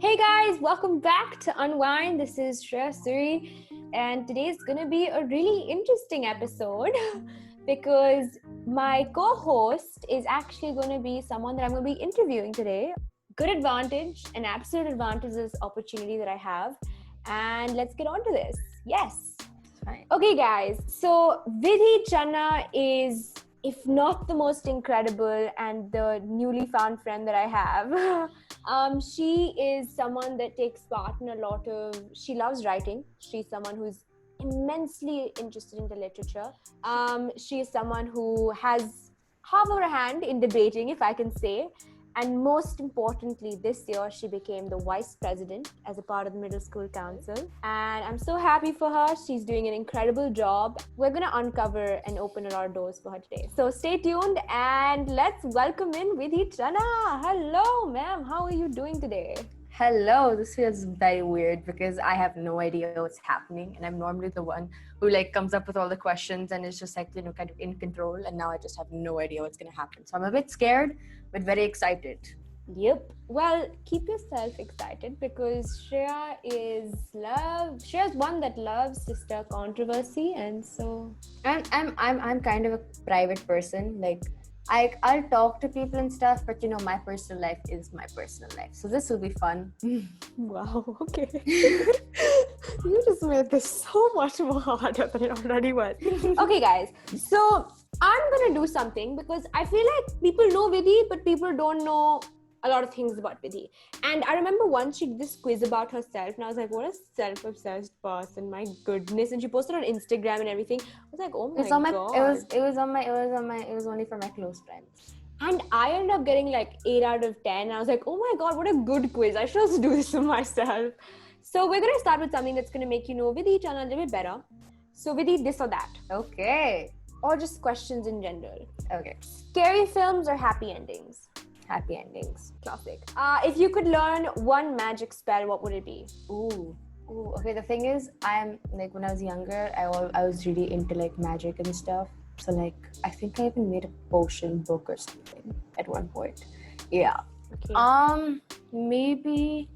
Hey guys, welcome back to Unwind. This is Shreeya, and today is going to be a really interesting episode because my co-host is actually going to be someone that I'm going to be interviewing today. Good advantage, an absolute advantage is opportunity that I have, and let's get on to this. Yes. Fine. Okay guys, so Vidhi Channa is, if not the most incredible and the newly found friend that I have. She is someone that takes part in a lot of, she loves writing. She's someone who's immensely interested in the literature. She is someone who has half of her hand in debating, if I can say. And most importantly, this year she became the vice president as a part of the middle school council. And I'm so happy for her. She's doing an incredible job. We're going to uncover and open a lot of doors for her today. So stay tuned and let's welcome in Vidhi Channa. Hello, ma'am. How are you doing today? Hello, this feels very weird because I have no idea what's happening, and I'm normally the one who comes up with all the questions and is just kind of in control, and now I just have no idea what's gonna happen. So I'm a bit scared but very excited. Yep. Well, keep yourself excited because Shreya's one that loves to stir controversy, and so I'm kind of a private person. I'll talk to people and stuff, but my personal life is my personal life. So this will be fun. Wow, okay. You just made this so much more harder than it already was. Okay, guys. So I'm going to do something because I feel like people know Vidhi, but people don't know a lot of things about Vidhi. And I remember once she did this quiz about herself, and I was like, what a self-obsessed person, my goodness. And she posted on Instagram and everything. I was like, oh my God. It was only for my close friends. And I ended up getting like 8 out of 10. I was like, oh my God, what a good quiz. I should also do this for myself. So we're going to start with something that's going to make you know Vidhi Channa a little bit better. So Vidhi, this or that. Okay. Or just questions in general. Okay. Scary films or happy endings? Happy endings. Classic. If you could learn one magic spell, what would it be? Ooh, okay. The thing is, I'm when I was younger, I was really into magic and stuff. So I think I even made a potion book or something at one point. Yeah. Okay. Maybe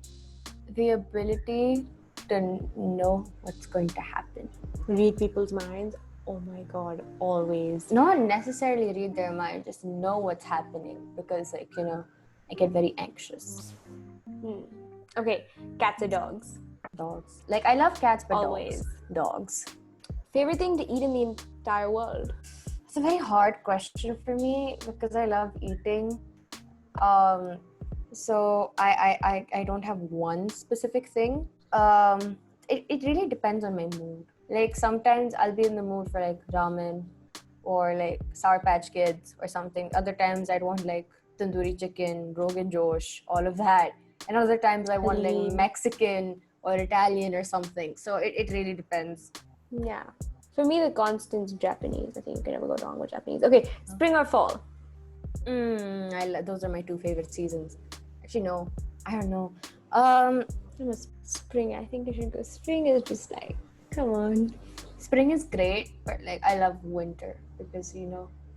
the ability to know what's going to happen. Read people's minds. Oh my God, always. Not necessarily read their mind, just know what's happening because I get very anxious. Okay, cats or dogs? Dogs. I love cats, but always. Dogs. Favorite thing to eat in the entire world? It's a very hard question for me because I love eating. So I don't have one specific thing. It really depends on my mood. Sometimes I'll be in the mood for ramen or Sour Patch Kids or something. Other times I'd want tandoori chicken, Rogan Josh, all of that. And other times I want Mexican or Italian or something. So it really depends. Yeah. For me, the constant's Japanese. I think you can never go wrong with Japanese. Okay, spring or fall? Those are my two favorite seasons. Actually, no. I don't know. Spring. I think I should go. Spring is just come on. Spring is great, but I love winter because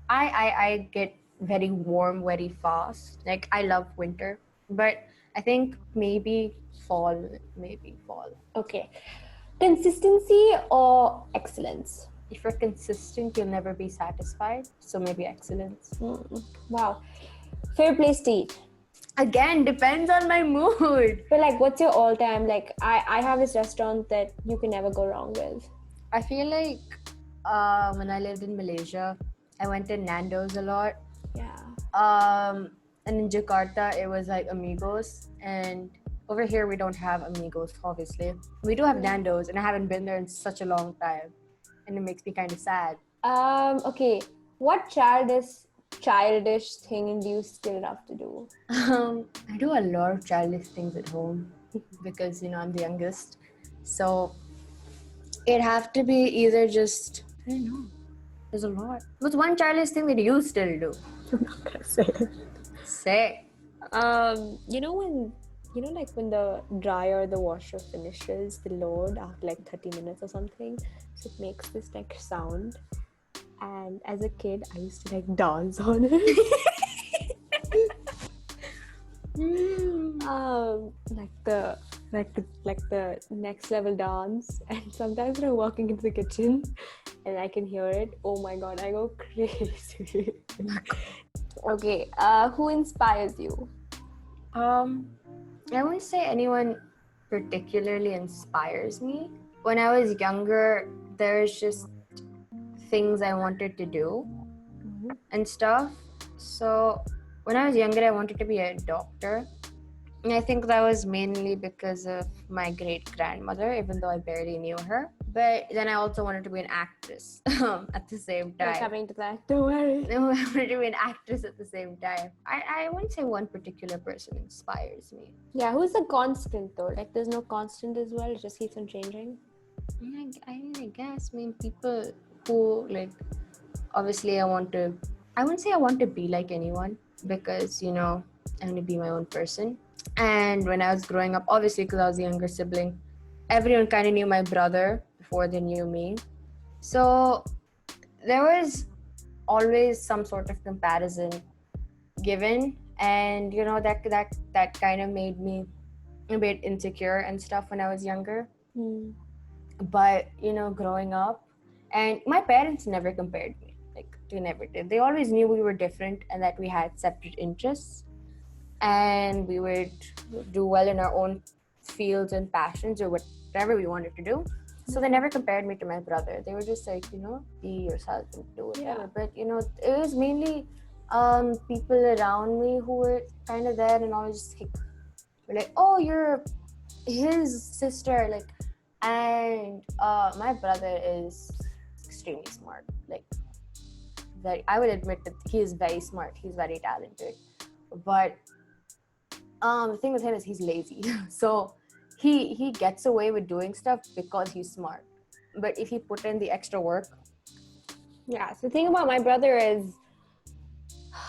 I get very warm very fast. I love winter, but I think maybe fall. Okay. Consistency or excellence? If you're consistent, you'll never be satisfied. So maybe excellence. Wow. Favorite place to eat? Again, depends on my mood. But what's your all-time? I have this restaurant that you can never go wrong with. I feel when I lived in Malaysia, I went to Nando's a lot. Yeah. And in Jakarta, it was Amigos. And over here, we don't have Amigos, obviously. We do have Nando's, and I haven't been there in such a long time. And it makes me kind of sad. Okay. What childish thing do you still love to do? I do a lot of childish things at home because, I'm the youngest. So it'd have to be either just, I don't know. There's a lot. What's one childish thing that you still do? I'm not gonna say it. Say. When the dryer or the washer finishes the load after 30 minutes or something, so it makes this sound. And as a kid, I used to dance on it. Like the next level dance. And sometimes when I'm walking into the kitchen and I can hear it, oh my god, I go crazy. Okay, who inspires you? I wouldn't say anyone particularly inspires me. When I was younger, there's just things I wanted to do and stuff. So when I was younger, I wanted to be a doctor. And I think that was mainly because of my great grandmother, even though I barely knew her. But then I also wanted to be an actress at the same We're time. coming to that, don't worry. I wanted to be an actress at the same time. I wouldn't say one particular person inspires me. Yeah, who's the constant though? Like there's no constant as well, it just keeps on changing. I guess, people who, like, obviously I wouldn't say I want to be like anyone because, I want to be my own person. And when I was growing up, obviously because I was the younger sibling, everyone kind of knew my brother before they knew me. So there was always some sort of comparison given, and that kind of made me a bit insecure and stuff when I was younger. But growing up, and my parents never compared me, like they never did. They always knew we were different and that we had separate interests and we would do well in our own fields and passions or whatever we wanted to do. So they never compared me to my brother. They were just like, be yourself and do whatever. Yeah. But it was mainly people around me who were kind of there and always just like, oh, you're his sister, like. And my brother is extremely smart. Like, I would admit that he is very smart. He's very talented. But the thing with him is he's lazy. So he gets away with doing stuff because he's smart. But if he put in the extra work. Yeah, so the thing about my brother is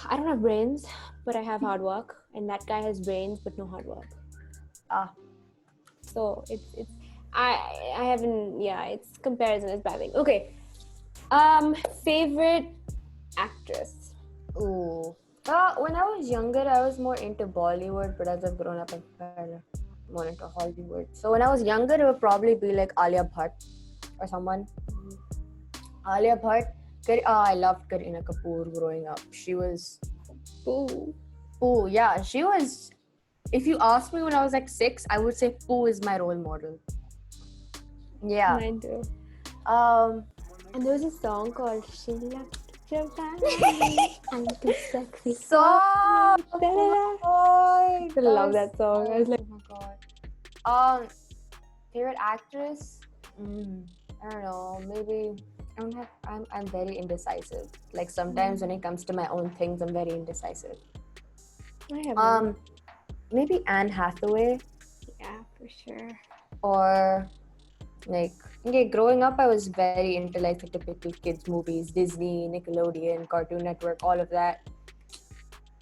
I don't have brains, but I have hard work. And that guy has brains, but no hard work. So I haven't, it's comparison is bad thing. Okay. Favorite actress? Ooh. When I was younger, I was more into Bollywood, but as I've grown up, I'm more into Hollywood. So when I was younger, it would probably be like Alia Bhatt or someone. Alia Bhatt. I loved Kareena Kapoor growing up. She was... Ooh, yeah. She was... If you asked me when I was like 6, I would say Pooh is my role model. Yeah. Mine too. And there was a song called She Left Japan. I'm too sexy. Song! I love that song. I was like, oh my god. Favorite actress? I don't know. Maybe I'm very indecisive. Like sometimes when it comes to my own things, I'm very indecisive. Maybe Anne Hathaway. Yeah, for sure. Or growing up, I was very into like the typical kids movies, Disney, Nickelodeon, Cartoon Network, all of that.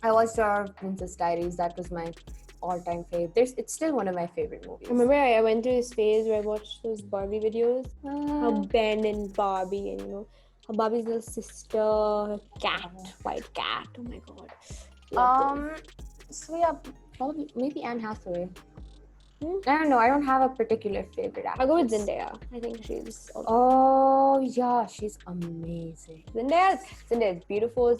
I watched Princess Diaries. That was my all-time favorite. It's still one of my favorite movies. I remember I went through this phase where I watched those Barbie videos. How Ben and Barbie, and how Barbie's little sister, her cat, white cat. Oh my god. So yeah, probably maybe Anne Hathaway. I don't know. I don't have a particular favorite actress. I'll go with Zendaya. I think she's... Oh, yeah. She's amazing. Zendaya's beautiful.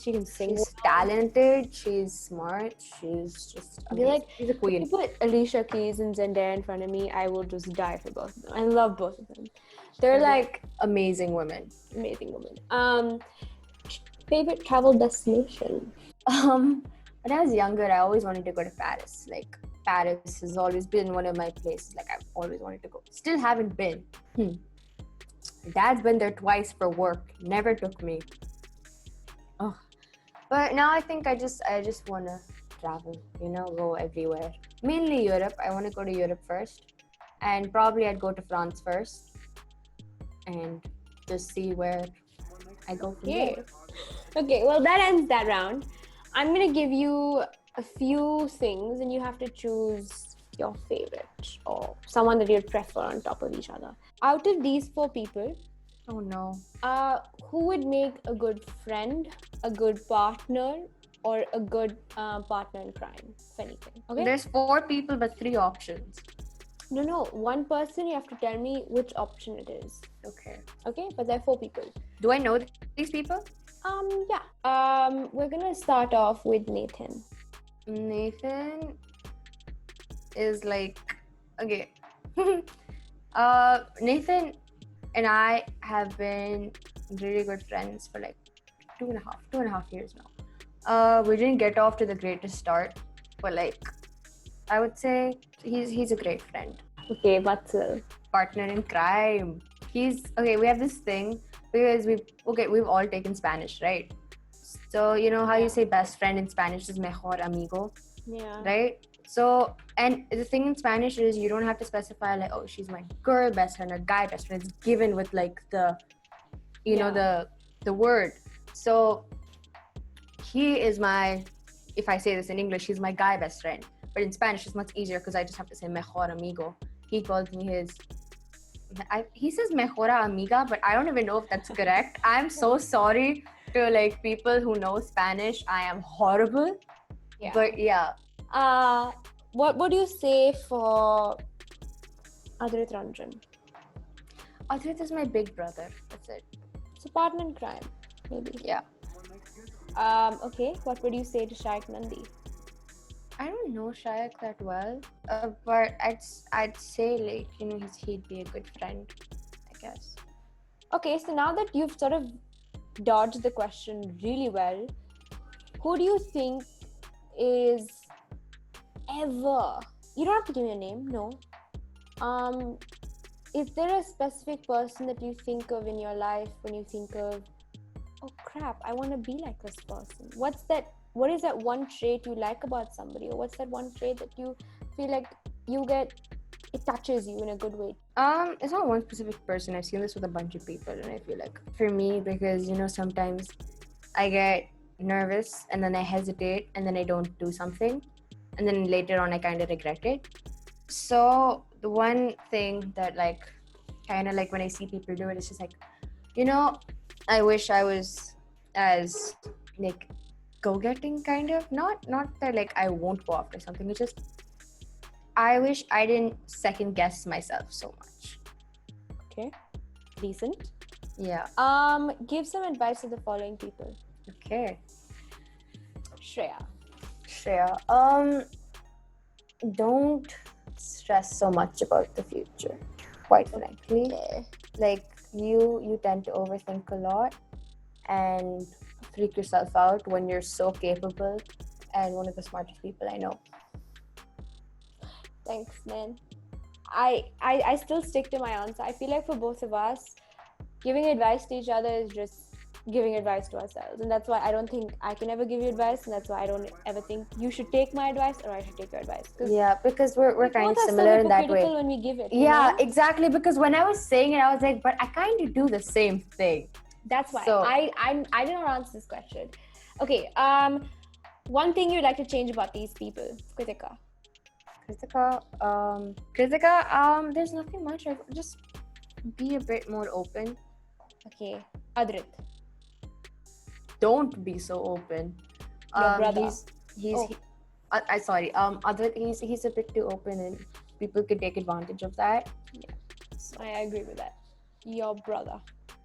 She can sing. She's talented. She's smart. She's just amazing. She's a queen. If you put Alicia Keys and Zendaya in front of me, I will just die for both of them. I love both of them. They're like... amazing women. Amazing women. Favorite travel destination? When I was younger, I always wanted to go to Paris. Like... Paris has always been one of my places. Like I've always wanted to go. Still haven't been. Dad's been there twice for work. Never took me. Oh. But now I think I just want to travel. Go everywhere. Mainly Europe. I want to go to Europe first, and probably I'd go to France first, and just see where I go from there. Okay. Well, that ends that round. I'm gonna give you a few things and you have to choose your favorite or someone that you'd prefer on top of each other. Out of these 4 people, oh no, who would make a good friend, a good partner, or a good partner in crime, if anything. Okay? There's 4 people but 3 options. No. One person, you have to tell me which option it is. Okay. Okay? But there are 4 people. Do I know these people? Yeah. We're gonna start off with Nathan. Nathan is like, okay. Nathan and I have been really good friends for like two and a half years now. We didn't get off to the greatest start, but like I would say he's a great friend. Okay, Vatsal. Partner in crime. He's okay. We have this thing because we've all taken Spanish, right? So you know how you say best friend in Spanish is mejor amigo, Yeah. right? So, and the thing in Spanish is you don't have to specify like, oh, she's my girl best friend or guy best friend. It's given with like the, you know, the word. So he is my, if I say this in English, he's my guy best friend. But in Spanish, it's much easier because I just have to say mejor amigo. He calls me he says mejora amiga, but I don't even know if that's correct. I'm so sorry to like people who know Spanish. I am horrible. Yeah. But yeah. What would you say for Adrit Ranjan? Adrit is my big brother. That's it. It's a partner in crime, maybe. Yeah. Okay. What would you say to Shaikh Nandi? I don't know Shayak that well, but I'd say like, you know, he'd be a good friend, I guess. Okay, so now that you've sort of dodged the question really well, who do you think is ever, you don't have to give me a name, no. Is there a specific person that you think of in your life when you think of, oh crap, I want to be like this person? What is that one trait you like about somebody, or what's that one trait that you feel like it touches you in a good way? It's not one specific person. I've seen this with a bunch of people, and I feel like for me, because you know, sometimes I get nervous and then I hesitate and then I don't do something, and then later on I kind of regret it. So the one thing that like kind of like when I see people do it, it's just like, you know, I wish I was as like go-getting kind of, not that like I won't go after something, it's just I wish I didn't second guess myself so much. Okay, decent. Yeah. Give some advice to the following people. Okay. Shreya, don't stress so much about the future, quite frankly. okay. Like you tend to overthink a lot and freak yourself out when you're so capable and one of the smartest people I know. Thanks, man. I still stick to my answer. I feel like for both of us, giving advice to each other is just giving advice to ourselves, and that's why I don't think I can ever give you advice, and that's why I don't ever think you should take my advice or I should take your advice. Yeah, because we're kind of both are similar so in that way. hypocritical when we give it. Yeah, you know? exactly. Because when I was saying it, I was like, but I kind of do the same thing. That's why So, I did not answer this question. Okay. One thing you'd like to change about these people, Kritika. Kritika, there's nothing much. I just be a bit more open. Okay, Adrit. Don't be so open. Your brother. Adrit, he's a bit too open, and people could take advantage of that. Yeah, I agree with that. Your brother.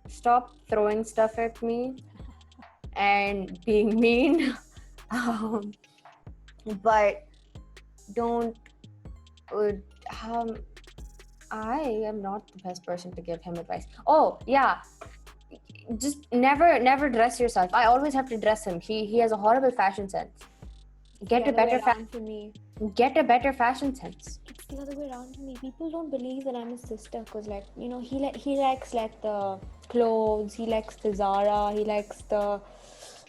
Stop throwing stuff at me and being mean. But don't. I am not the best person to give him advice. Oh yeah, just never dress yourself. I always have to dress him. He has a horrible fashion sense. Get a better for me. Get a better fashion sense. It's the other way around for me. People don't believe that I'm his sister because, like, you know, he likes like the clothes, he likes the Zara, he likes the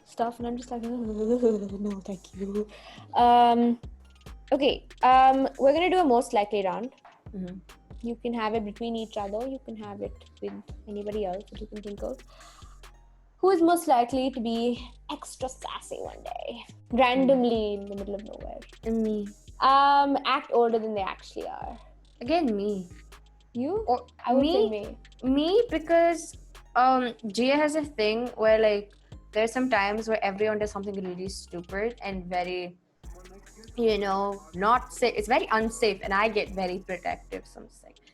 stuff, and I'm just like, no, thank you. Okay. We're gonna do a most likely round. Mm-hmm. You can have it between each other. You can have it with anybody else that you can think of. Who is most likely to be extra sassy one day, randomly in the middle of nowhere? Me. Act older than they actually are. Again, me. You? Or I would say me. Me, because Gia has a thing where like there's some times where everyone does something really stupid and very, not safe. It's very unsafe, and I get very protective.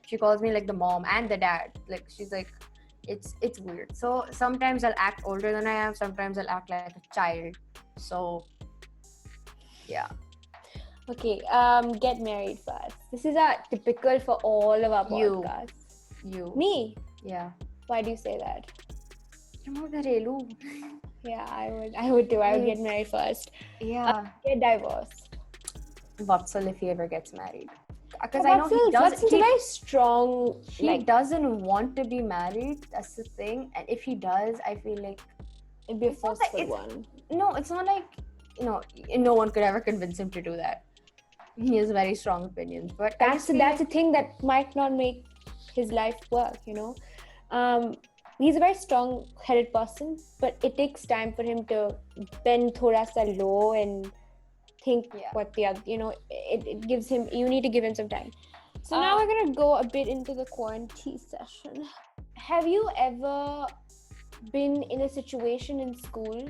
She calls me like the mom and the dad. Like she's like, it's weird. So sometimes I'll act older than I am. Sometimes I'll act like a child. So yeah. Okay, get married first. This is typical for all of our You. podcasts. You. Me? Yeah. Why do you say that? Yeah, I would too. I would get married first. Yeah. Get divorced. Vatsal, if he ever gets married. Because I know he Vatsal's doesn't. a very strong. He doesn't want to be married. That's the thing. And if he does, I feel like it'd be a forceful one. No, it's not like no one could ever convince him to do that. He has very strong opinions, but that's a thing that might not make his life work. He's a very strong-headed person, but it takes time for him to bend thoda sa low and think what the other. It gives him. You need to give him some time. So now we're gonna go a bit into the quarantine session. Have you ever been in a situation in school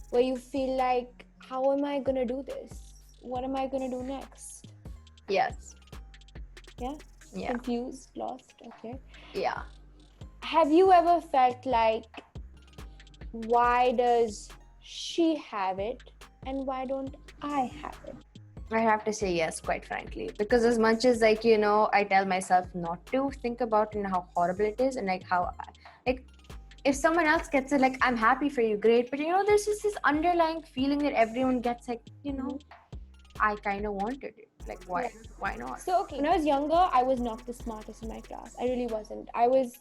where you feel like, how am I gonna do this? What am I gonna do next? Yes. Yeah? Confused, lost, okay. Yeah. Have you ever felt like, why does she have it and why don't I have it? I have to say yes, quite frankly, because as much as I tell myself not to think about how horrible it is, and if someone else gets it, I'm happy for you, great, but there's just this underlying feeling that everyone gets, I kind of wanted it. Why not? So okay, when I was younger, I was not the smartest in my class. I really wasn't. I was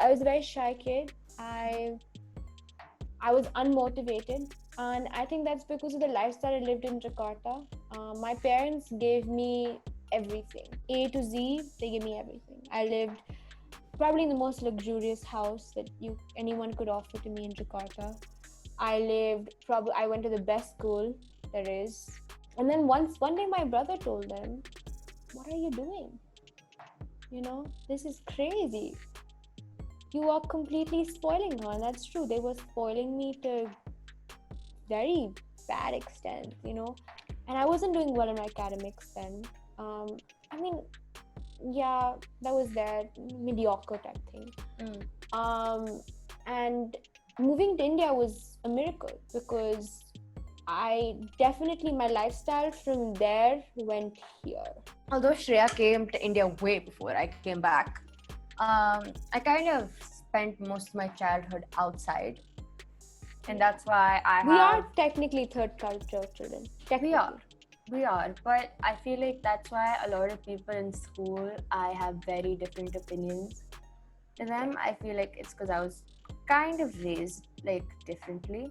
a very shy kid. I was unmotivated, and I think that's because of the lifestyle I lived in Jakarta. My parents gave me everything, A to Z. They gave me everything. I lived probably in the most luxurious house that anyone could offer to me in Jakarta. I went to the best school there is. And then one day my brother told them, what are you doing? This is crazy. You are completely spoiling her. And that's true. They were spoiling me to very bad extent, And I wasn't doing well in my academics then. That was that mediocre type thing. And moving to India was a miracle because my lifestyle from there went here. Although Shreeya came to India way before I came back, I kind of spent most of my childhood outside. And that's why we are technically third culture children. We are, but I feel like that's why a lot of people in school, I have very different opinions to them. I feel like it's because I was kind of raised differently.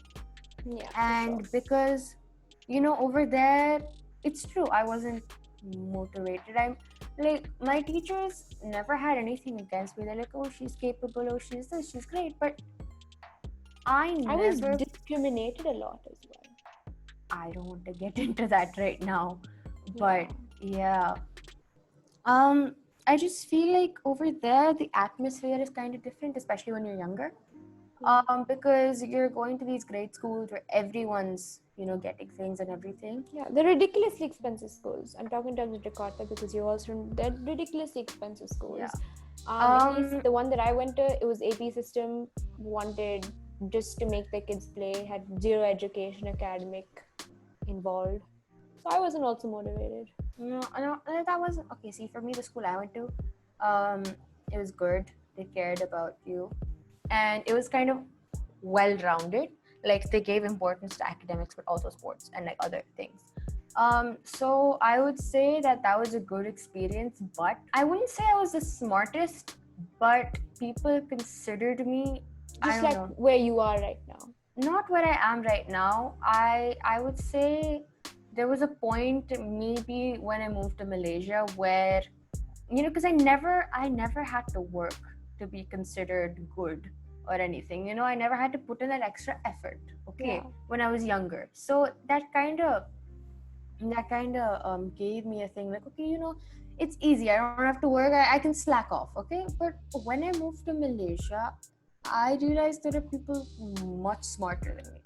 Yeah. And because, over there, it's true, I wasn't motivated. My teachers never had anything against me. They're like, oh, she's capable, oh, she's this, she's great. But I was discriminated a lot as well. I don't want to get into that right now. But yeah. I just feel like over there, the atmosphere is kind of different, especially when you're younger. Because you're going to these great schools where everyone's, getting things and everything. Yeah, they're ridiculously expensive schools. I'm talking in terms of Jakarta because you're also they're ridiculously expensive schools. Yeah. At least the one that I went to, it was AP system, wanted just to make their kids play, had zero education, academic involved. So I wasn't also motivated. No, that wasn't okay. See, for me, the school I went to, it was good. They cared about you. And it was kind of well-rounded. They gave importance to academics, but also sports and other things. So I would say that was a good experience, but I wouldn't say I was the smartest, but people considered me just where you are right now. Not where I am right now. I would say there was a point maybe when I moved to Malaysia where, because I never had to work to be considered good or anything. I never had to put in that extra effort, when I was younger. So that kind of gave me a thing it's easy. I don't have to work. I can slack off, okay? But when I moved to Malaysia, I realized there are people much smarter than me.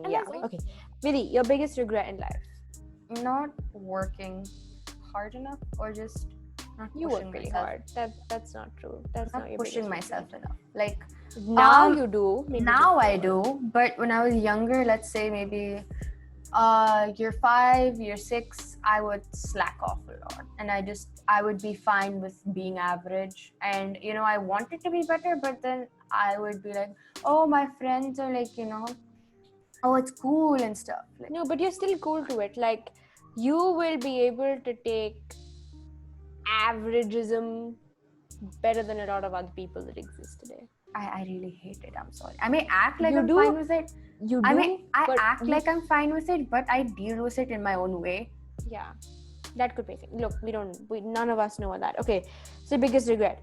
Yeah. Okay. Vidhi, your biggest regret in life? Not working hard enough, or just not You pushing work really myself. hard. That's not true. That's Not not your pushing biggest myself regret. enough. Like Now you do. Maybe now I before. do, but when I was younger, let's say maybe year 5, year 6, I would slack off a lot, and I would be fine with being average. And I wanted to be better, but then I would be like, oh, my friends are like, oh, it's cool and stuff. Like, No, but you're still cool to it. Like, you will be able to take averagism better than a lot of other people that exist today. I really hate it. I'm sorry. I may act like You I'm do. fine with it. You do. I but act like I'm fine with it, but I deal with it in my own way. Yeah, that could be thing. Look, none of us know that. Okay, so biggest regret.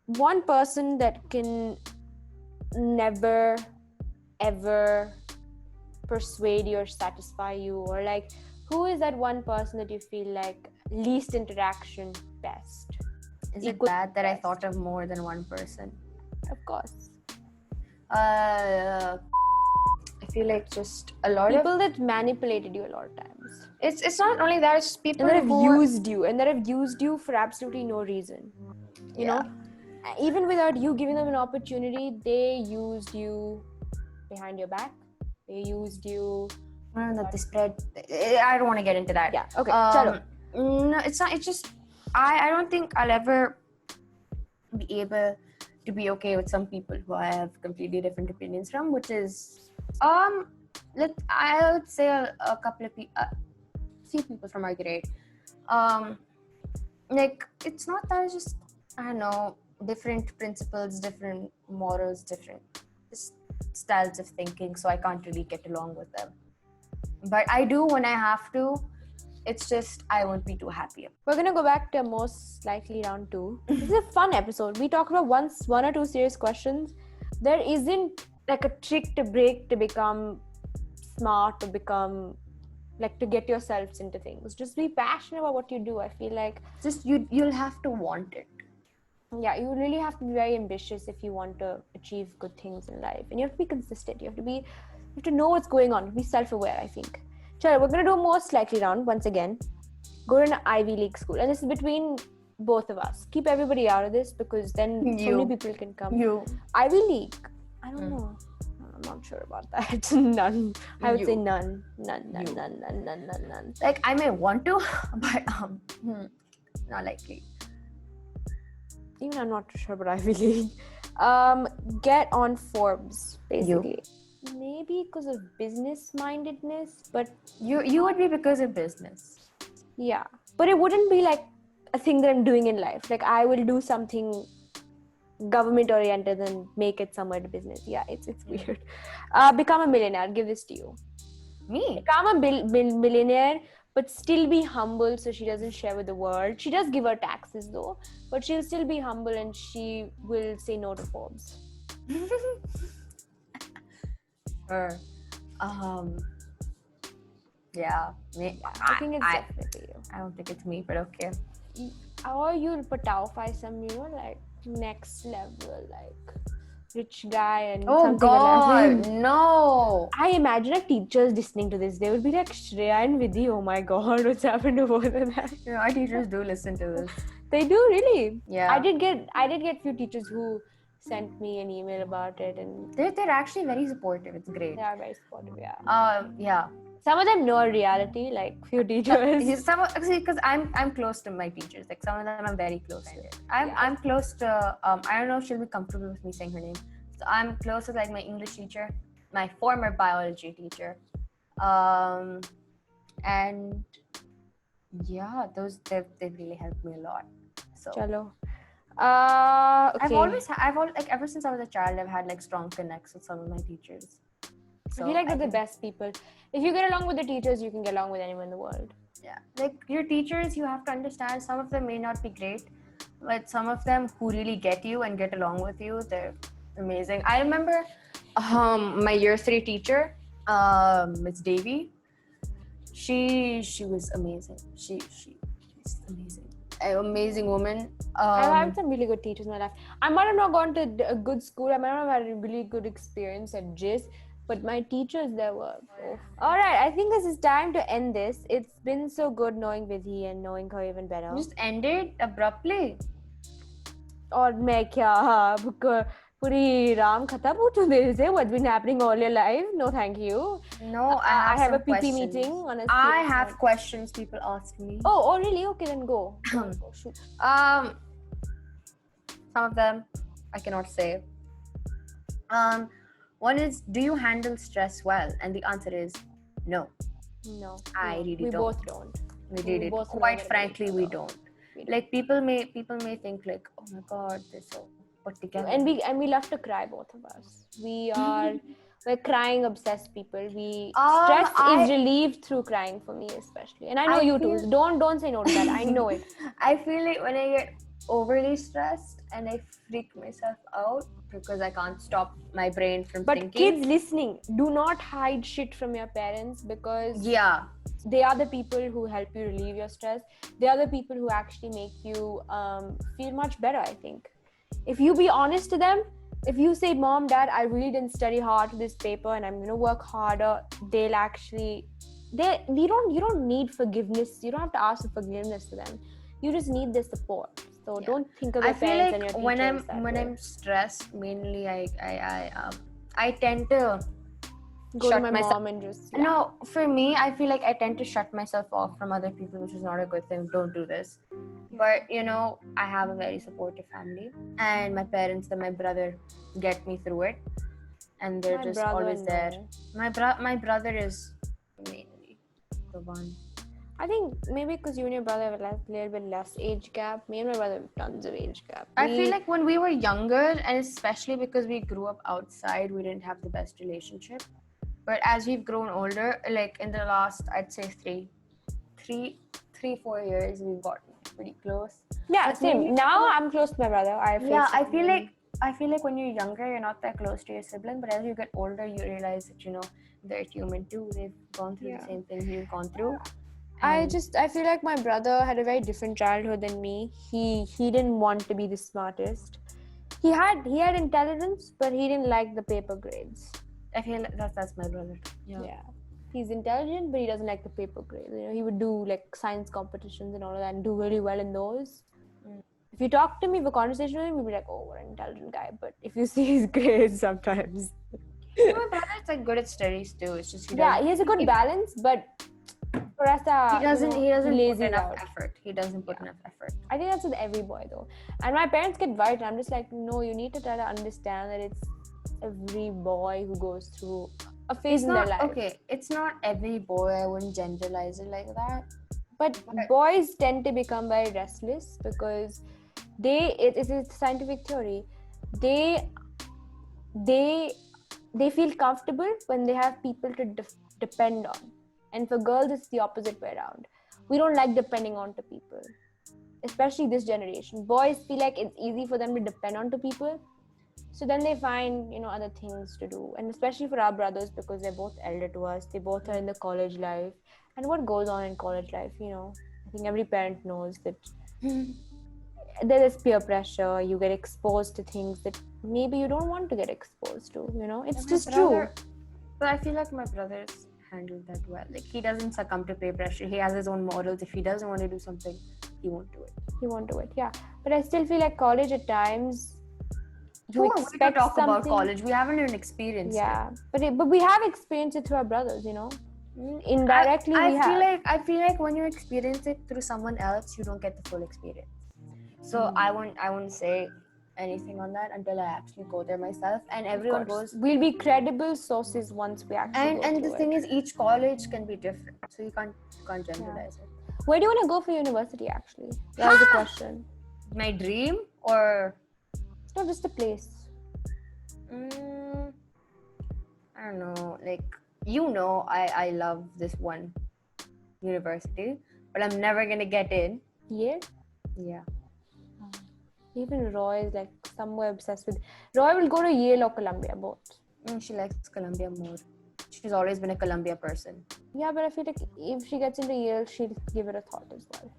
One person that can never, ever persuade you or satisfy you, or like, who is that one person that you feel like least interaction, best? Is it bad that I thought of more than one person? Of course. I feel like just a lot People of that manipulated you a lot of times. it's not only that, it's just people And that have who used you for absolutely no reason. You know? Even without you giving them an opportunity, they used you behind your back. They used you. the spread. I don't want to get into that. Yeah. Okay. Chalo. No, it's not. It's just I don't think I'll ever be able to be okay with some people who I have completely different opinions from, which is I would say a couple of people, few people from our grade. Like, it's not that, it's just, I don't know, different principles, different morals, different styles of thinking, so I can't really get along with them. But I do when I have to. It's just I won't be too happy. We're gonna go back to most likely round 2. This is a fun episode. We talk about one or two serious questions. There isn't like a trick to break to become smart, to become like to get yourselves into things. Just be passionate about what you do. I feel like Just you'll have to want it. Yeah, you really have to be very ambitious if you want to achieve good things in life, and you have to be consistent. You have to know what's going on. Be self-aware, I think. Chalo, we're gonna do a most likely round once again. Go to an Ivy League school, and this is between both of us. Keep everybody out of this, because then so many people can come. Ivy League, I don't know. I'm not sure about that. None. I would say none. None. Like, I may want to, but not likely. Even I'm not sure about Ivy League. Get on Forbes, basically. Maybe because of business mindedness, but you would be because of business. Yeah, but it wouldn't be like a thing that I'm doing in life. Like, I will do something government oriented and make it somewhere to business. Yeah, it's weird. Become a millionaire. I'll give this to you. Me? Become a millionaire, but still be humble, so she doesn't share with the world. She does give her taxes though, but she'll still be humble, and she will say no to Forbes. Yeah. I think it's definitely you. I don't think it's me, but okay. Or you'll patawfy some, like next level, like rich guy and oh god, no. I imagine like teachers listening to this, they would be like, Shreeya and Vidhi, oh my god, what's happened to both of them? Our teachers do listen to this. They do, really? Yeah. I did get few teachers who sent me an email about it, and they're actually very supportive. It's great. They are very supportive, yeah. Yeah. Some of them know reality, like few teachers. Because I'm close to my teachers. Like, some of them I'm very close to. I'm close to I don't know if she'll be comfortable with me saying her name. So I'm close with like my English teacher, my former biology teacher, and yeah, they've really helped me a lot. So Chalo. Okay. I've ever since I was a child, I've had like strong connects with some of my teachers. So I feel like they're the best people. If you get along with the teachers, you can get along with anyone in the world. Yeah. Like, your teachers, you have to understand, some of them may not be great, but some of them who really get you and get along with you, they're amazing. I remember my year 3 teacher, Miss Davy. She was amazing. She's amazing. an amazing woman. I've had some really good teachers in my life. I might have not gone to a good school. I might not have had a really good experience at JIS, but my teachers there were. Oh. All right, I think this is time to end this. It's been so good knowing Vidhi and knowing her even better. Just ended abruptly. और मैं क्या पूरी राम खत्म हो तो मेरे से what's been happening all your life? No, thank you. No, I have a PT questions. meeting on a I have questions people ask me. Oh, really? Okay, then go. Shoot. Some of them I cannot say. One is, do you handle stress well? And the answer is no. No. I really we don't. Both don't. We did it. Quite frankly, we don't. Like people may think like, oh my god, they're so put together. And we love to cry, both of us. We're crying obsessed people. Stress is relieved through crying for me especially. And I know you too. Don't say no to that. I know it. I feel like when I get overly stressed and I freak myself out because I can't stop my brain from thinking. But kids listening, do not hide shit from your parents, because they are the people who help you relieve your stress. They are the people who actually make you feel much better, I think. If you be honest to them, if you say, Mom, Dad, I really didn't study hard for this paper and I'm going to work harder, they'll actually... You don't need forgiveness. You don't have to ask for forgiveness to them. You just need their support. So don't think of your parents and your teachers. When I'm stressed, mainly I tend to go to my mom and just... Yeah. No, for me, I feel like I tend to shut myself off from other people, which is not a good thing. Don't do this. But, I have a very supportive family. And my parents and my brother get me through it. And they're just always there. My brother is mainly the one. I think maybe because you and your brother have a little bit less age gap. Me and my brother have tons of age gap. I feel like when we were younger, and especially because we grew up outside, we didn't have the best relationship. But as we've grown older, like in the last, I'd say 4 years, we've gotten pretty close. Yeah, same. Now I'm close to my brother. I feel like when you're younger, you're not that close to your sibling. But as you get older, you realize that they're human too. They've gone through the same things you've gone through. I feel like my brother had a very different childhood than me. He didn't want to be the smartest. He had intelligence, but he didn't like the paper grades. I feel like that's my brother. Yeah. He's intelligent, but he doesn't like the paper grades. He would do like science competitions and all of that and do really well in those. If you talk to me for conversation with him, you'll be like, oh, what an intelligent guy. But if you see his grades sometimes... My brother's like good at studies too. It's just he has a good balance, but... he doesn't put enough effort. He doesn't put enough effort. I think that's with every boy though. And my parents get worried, and I'm just like, no, you need to try to understand that it's every boy who goes through a phase in their life. Okay, it's not every boy. I wouldn't generalize it like that. But boys tend to become very restless because it's a scientific theory. They feel comfortable when they have people to depend on. And for girls, it's the opposite way around. We don't like depending on to people, especially this generation. Boys feel like it's easy for them to depend on to people. So then they find, other things to do. And especially for our brothers, because they're both elder to us. They both are in the college life. And what goes on in college life, I think every parent knows that there is peer pressure. You get exposed to things that maybe you don't want to get exposed to, It's just true. But I feel like my brother's handled that well. Like, he doesn't succumb to peer pressure. He has his own morals. If he doesn't want to do something, he won't do it. Yeah. But I still feel like college at times, you expect to talk about college. We haven't even experienced it. But we have experienced it through our brothers, Indirectly, I feel like when you experience it through someone else, you don't get the full experience. So I won't say anything on that until I actually go there myself. And everyone goes. We'll be credible sources once we actually. And the thing is, each college can be different, so you can't generalize it. Where do you want to go for university? Actually, that was the question. My dream, or no, just a place. I don't know. Like, I love this one university, but I'm never gonna get in. Yeah. Yeah. Even Roy is like somewhere obsessed with. Roy will go to Yale or Columbia, both. She likes Columbia more. She's always been a Columbia person. Yeah, but I feel like if she gets into Yale, she'll give it a thought as well.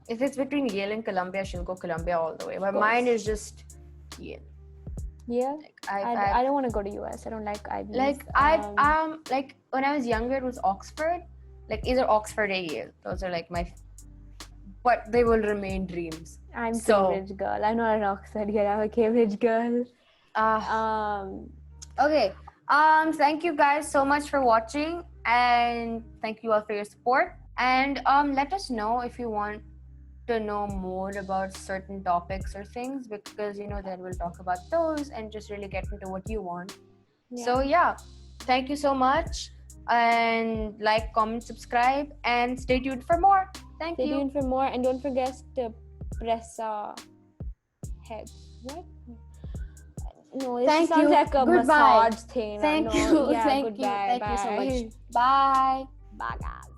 If it's between Yale and Columbia, she'll go Columbia all the way. But course. mine is just Yale. Yeah. Like I don't want to go to US. I don't like IBs. like like when I was younger, it was Oxford. Like either Oxford or Yale. Those are like my. But they will remain dreams. I'm So- Cambridge girl. I'm not an Oxford girl. I'm a Cambridge girl. Okay. Thank you guys so much for watching, and thank you all for your support. And let us know if you want to know more about certain topics or things, because then we'll talk about those and just really get into what you want. Yeah. So yeah, thank you so much, and like, comment, subscribe, and stay tuned for more. Thank Stay you. tuned for more, and don't forget to press head. What? No, this Thank sounds you. like a Goodbye. massage thing. Thank No, you. Yeah, Thank goodbye. you. Thank you so Bye. much. Bye. Bye, guys.